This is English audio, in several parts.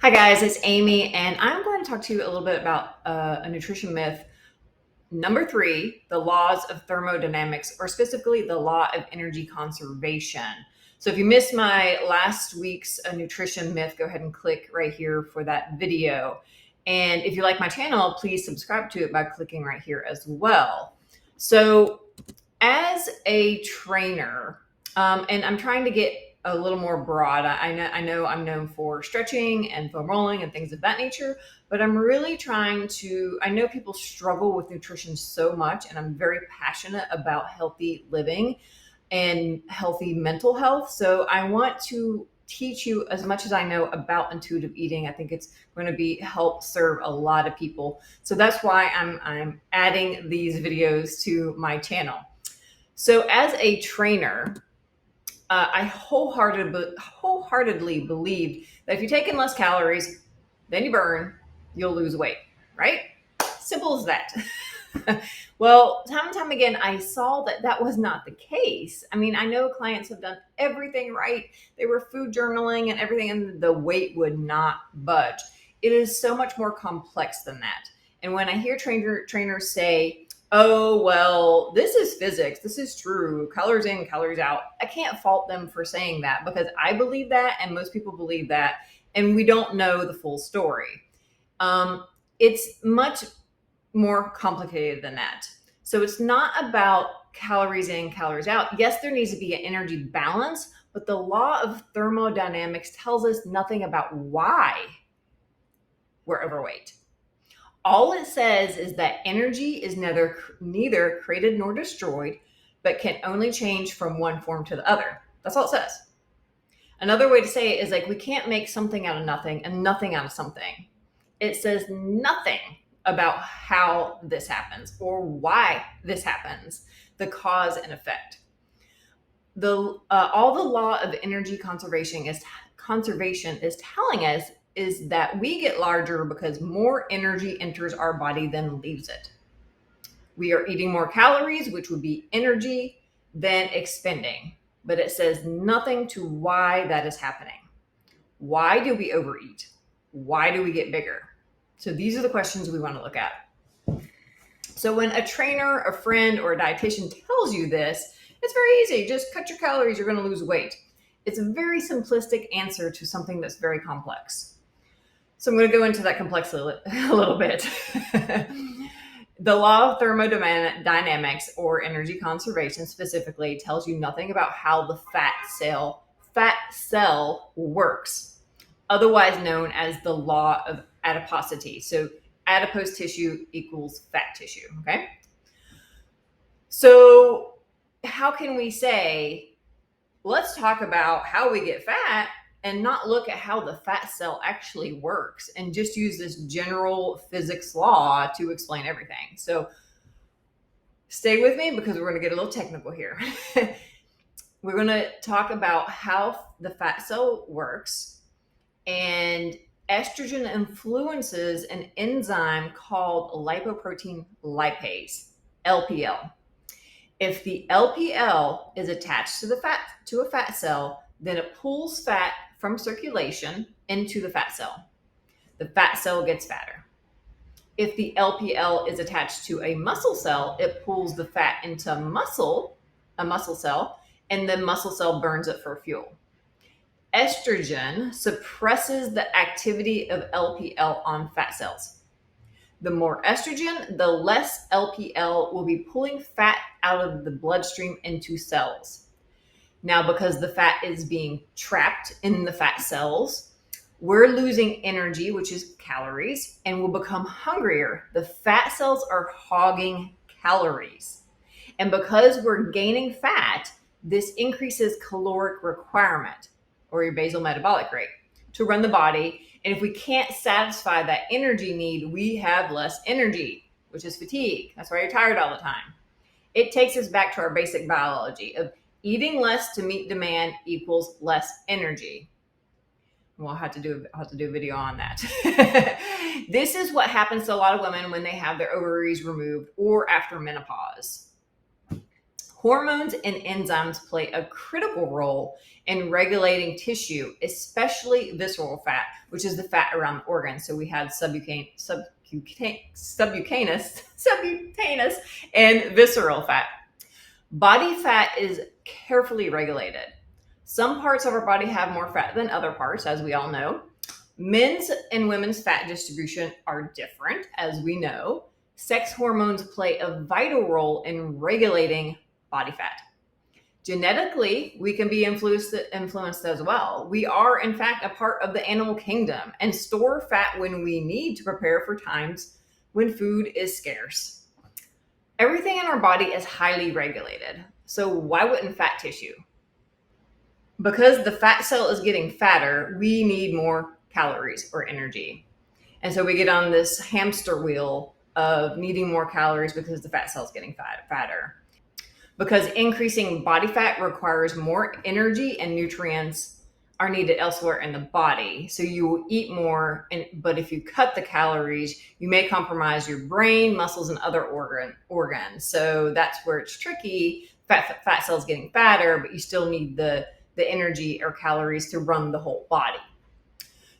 Hi guys, it's Amy, and I'm going to talk to you a little bit about a nutrition myth. Number 3, the laws of thermodynamics, or specifically the law of energy conservation. So if you missed my last week's nutrition myth, go ahead and click right here for that video. And if you like my channel, please subscribe to it by clicking right here as well. So as a trainer, and I'm trying to get a little more broad. I know I'm known for stretching and foam rolling and things of that nature, but I'm really trying to, I know people struggle with nutrition so much, and I'm very passionate about healthy living and healthy mental health. So I want to teach you as much as I know about intuitive eating. I think it's going to be help serve a lot of people. So that's why I'm adding these videos to my channel. So as a trainer, I wholeheartedly believed that if you take in less calories than you burn, you'll lose weight, right? Simple as that. Well, time and time again, I saw that that was not the case. I mean, I know clients have done everything right. They were food journaling and everything, and the weight would not budge. It is so much more complex than that. And when I hear trainers say, oh, well, this is physics, this is true, calories in, calories out, I can't fault them for saying that, because I believe that and most people believe that, and we don't know the full story. It's much more complicated than that. So it's not about calories in, calories out. Yes, there needs to be an energy balance, but the law of thermodynamics tells us nothing about why we're overweight. All it says is that energy is neither created nor destroyed, but can only change from one form to the other. That's all it says. Another way to say it is like we can't make something out of nothing and nothing out of something. It says nothing about how this happens or why this happens, the cause and effect. All the law of energy conservation is telling us is that we get larger because more energy enters our body than leaves it. We are eating more calories, which would be energy, than expending. But it says nothing to why that is happening. Why do we overeat? Why do we get bigger? So these are the questions we want to look at. So when a trainer, a friend, or a dietitian tells you this, it's very easy. Just cut your calories, you're going to lose weight. It's a very simplistic answer to something that's very complex. So I'm going to go into that complexity a little bit. The law of thermodynamics, or energy conservation specifically, tells you nothing about how the fat cell works, otherwise known as the law of adiposity. So adipose tissue equals fat tissue, okay? So how can we say, let's talk about how we get fat and not look at how the fat cell actually works and just use this general physics law to explain everything? So stay with me, because we're going to get a little technical here. We're going to talk about how the fat cell works, and estrogen influences an enzyme called lipoprotein lipase, LPL. If the LPL is attached to a fat cell, then it pulls fat from circulation into the fat cell. The fat cell gets fatter. If the LPL is attached to a muscle cell, it pulls the fat into a muscle cell, and the muscle cell burns it for fuel. Estrogen suppresses the activity of LPL on fat cells. The more estrogen, the less LPL will be pulling fat out of the bloodstream into cells. Now, because the fat is being trapped in the fat cells, we're losing energy, which is calories, and we'll become hungrier. The fat cells are hogging calories. And because we're gaining fat, this increases caloric requirement, or your basal metabolic rate, to run the body. And if we can't satisfy that energy need, we have less energy, which is fatigue. That's why you're tired all the time. It takes us back to our basic biology of eating less to meet demand equals less energy. We'll have to do a video on that. This is what happens to a lot of women when they have their ovaries removed or after menopause. Hormones and enzymes play a critical role in regulating tissue, especially visceral fat, which is the fat around the organs. So we have subcutaneous, and visceral fat. Body fat is carefully regulated. Some parts of our body have more fat than other parts, as we all know. Men's and women's fat distribution are different, as we know. Sex hormones play a vital role in regulating body fat. Genetically, we can be influenced as well. We are, in fact, a part of the animal kingdom and store fat when we need to prepare for times when food is scarce. Everything in our body is highly regulated. So why wouldn't fat tissue? Because the fat cell is getting fatter, we need more calories or energy. And so we get on this hamster wheel of needing more calories because the fat cell is getting fatter. Because increasing body fat requires more energy and nutrients are needed elsewhere in the body. So you will eat more, but if you cut the calories, you may compromise your brain, muscles, and other organs. So that's where it's tricky. Fat cells getting fatter, but you still need the energy or calories to run the whole body.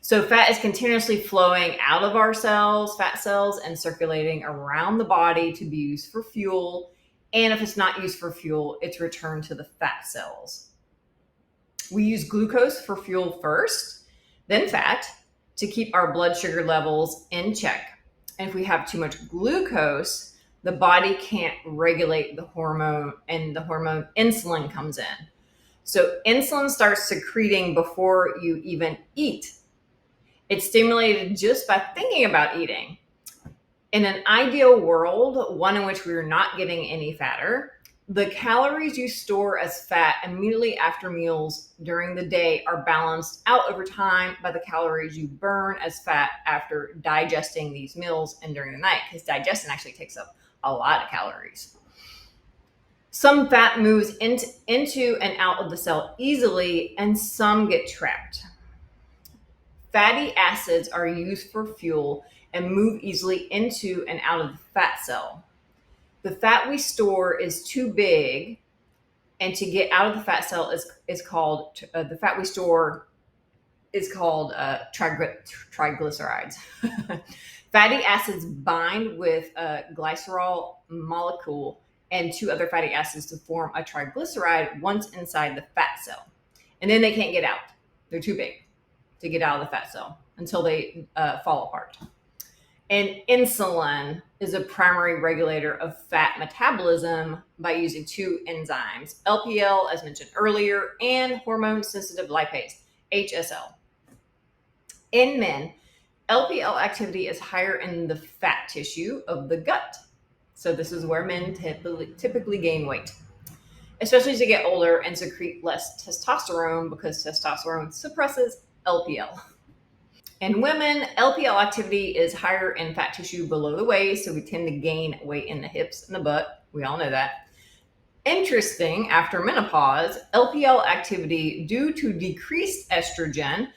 So fat is continuously flowing out of our cells, fat cells, and circulating around the body to be used for fuel. And if it's not used for fuel, it's returned to the fat cells. We use glucose for fuel first, then fat, to keep our blood sugar levels in check. And if we have too much glucose, the body can't regulate the hormone, and the hormone insulin comes in. So insulin starts secreting before you even eat. It's stimulated just by thinking about eating. In an ideal world, one in which we are not getting any fatter, the calories you store as fat immediately after meals during the day are balanced out over time by the calories you burn as fat after digesting these meals and during the night, because digestion actually takes up a lot of calories. Some fat moves into and out of the cell easily, and some get trapped. Fatty acids are used for fuel and move easily into and out of the fat cell. The fat we store is too big, and to get out of the fat cell is called the fat we store is called triglycerides. Fatty acids bind with a glycerol molecule and two other fatty acids to form a triglyceride once inside the fat cell. And then they can't get out. They're too big to get out of the fat cell until they fall apart. And insulin is a primary regulator of fat metabolism by using two enzymes, LPL, as mentioned earlier, and hormone-sensitive lipase, HSL. In men, LPL activity is higher in the fat tissue of the gut. So this is where men typically gain weight, especially as they get older and secrete less testosterone because testosterone suppresses LPL. In women, LPL activity is higher in fat tissue below the waist, so we tend to gain weight in the hips and the butt. We all know that. Interesting, after menopause, LPL activity due to decreased estrogen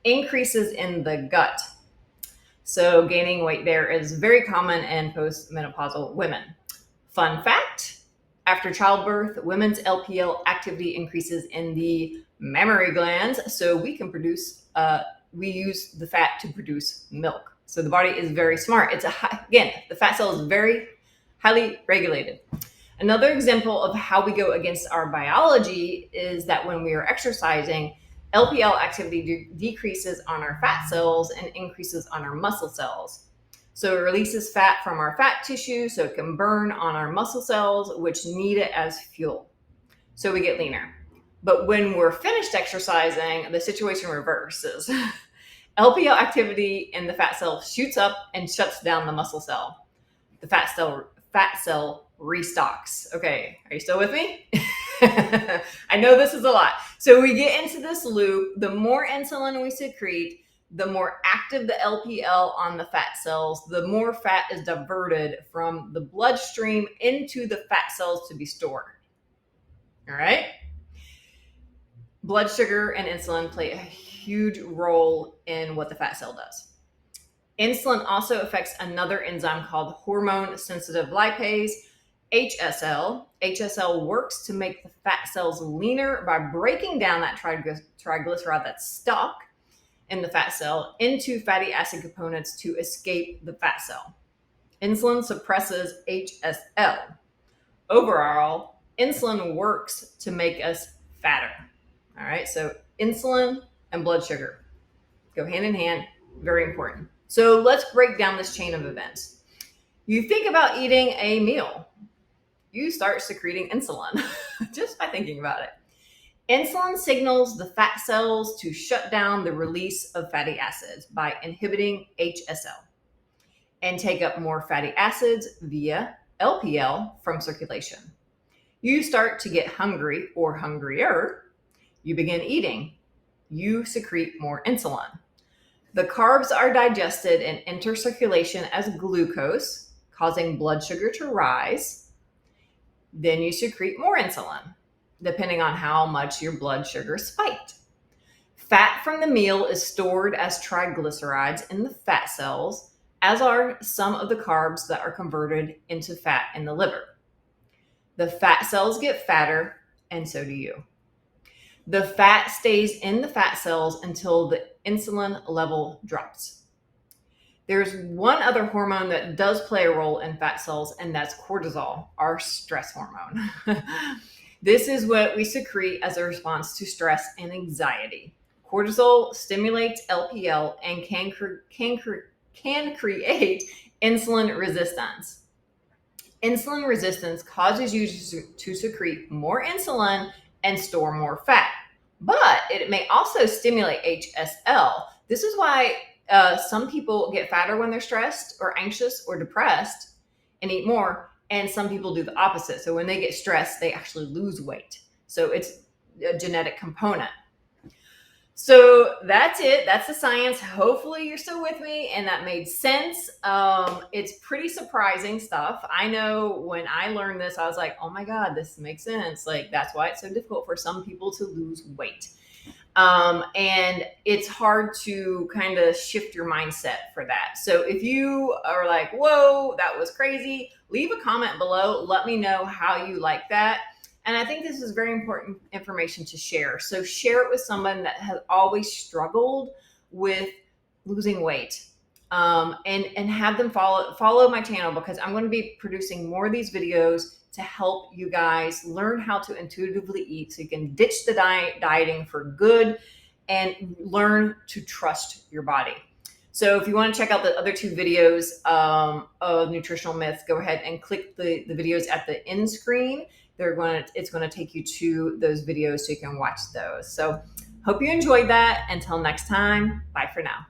increases in the gut. So gaining weight there is very common in postmenopausal women. Fun fact, after childbirth, women's LPL activity increases in the mammary glands, so we can produce, we use the fat to produce milk. So the body is very smart. Again, the fat cell is very highly regulated. Another example of how we go against our biology is that when we are exercising, LPL activity decreases on our fat cells and increases on our muscle cells. So it releases fat from our fat tissue so it can burn on our muscle cells, which need it as fuel. So we get leaner. But when we're finished exercising, the situation reverses. LPL activity in the fat cell shoots up and shuts down the muscle cell. The fat cell restocks. Okay, are you still with me? I know this is a lot. So we get into this loop. The more insulin we secrete, the more active the LPL on the fat cells, the more fat is diverted from the bloodstream into the fat cells to be stored. All right? Blood sugar and insulin play a huge role in what the fat cell does. Insulin also affects another enzyme called hormone-sensitive lipase. HSL. HSL works to make the fat cells leaner by breaking down that triglyceride that's stuck in the fat cell into fatty acid components to escape the fat cell. Insulin suppresses HSL. Overall, insulin works to make us fatter. All right, so insulin and blood sugar go hand in hand, very important. So let's break down this chain of events. You think about eating a meal, you start secreting insulin just by thinking about it. Insulin signals the fat cells to shut down the release of fatty acids by inhibiting HSL and take up more fatty acids via LPL from circulation. You start to get hungry or hungrier. You begin eating. You secrete more insulin. The carbs are digested and enter circulation as glucose, causing blood sugar to rise. Then you secrete more insulin, depending on how much your blood sugar spiked. Fat from the meal is stored as triglycerides in the fat cells, as are some of the carbs that are converted into fat in the liver. The fat cells get fatter, and so do you. The fat stays in the fat cells until the insulin level drops. There's one other hormone that does play a role in fat cells, and that's cortisol, our stress hormone. This is what we secrete as a response to stress and anxiety. Cortisol stimulates LPL and can create insulin resistance. Insulin resistance causes you to secrete more insulin and store more fat, but it may also stimulate HSL. This is why some people get fatter when they're stressed or anxious or depressed and eat more, and some people do the opposite. So when they get stressed, they actually lose weight. So it's a genetic component. So that's it. That's the science. Hopefully you're still with me and that made sense. It's pretty surprising stuff. I know when I learned this, I was like, oh my God, this makes sense. Like, that's why it's so difficult for some people to lose weight. And it's hard to kind of shift your mindset for that. So if you are like, whoa, that was crazy, leave a comment below. Let me know how you like that. And I think this is very important information to share. So share it with someone that has always struggled with losing weight, and have them follow my channel, because I'm going to be producing more of these videos to help you guys learn how to intuitively eat so you can ditch the dieting for good and learn to trust your body. So if you want to check out the other two videos of nutritional myths, go ahead and click the videos at the end screen. It's going to take you to those videos so you can watch those. So hope you enjoyed that. Until next time, bye for now.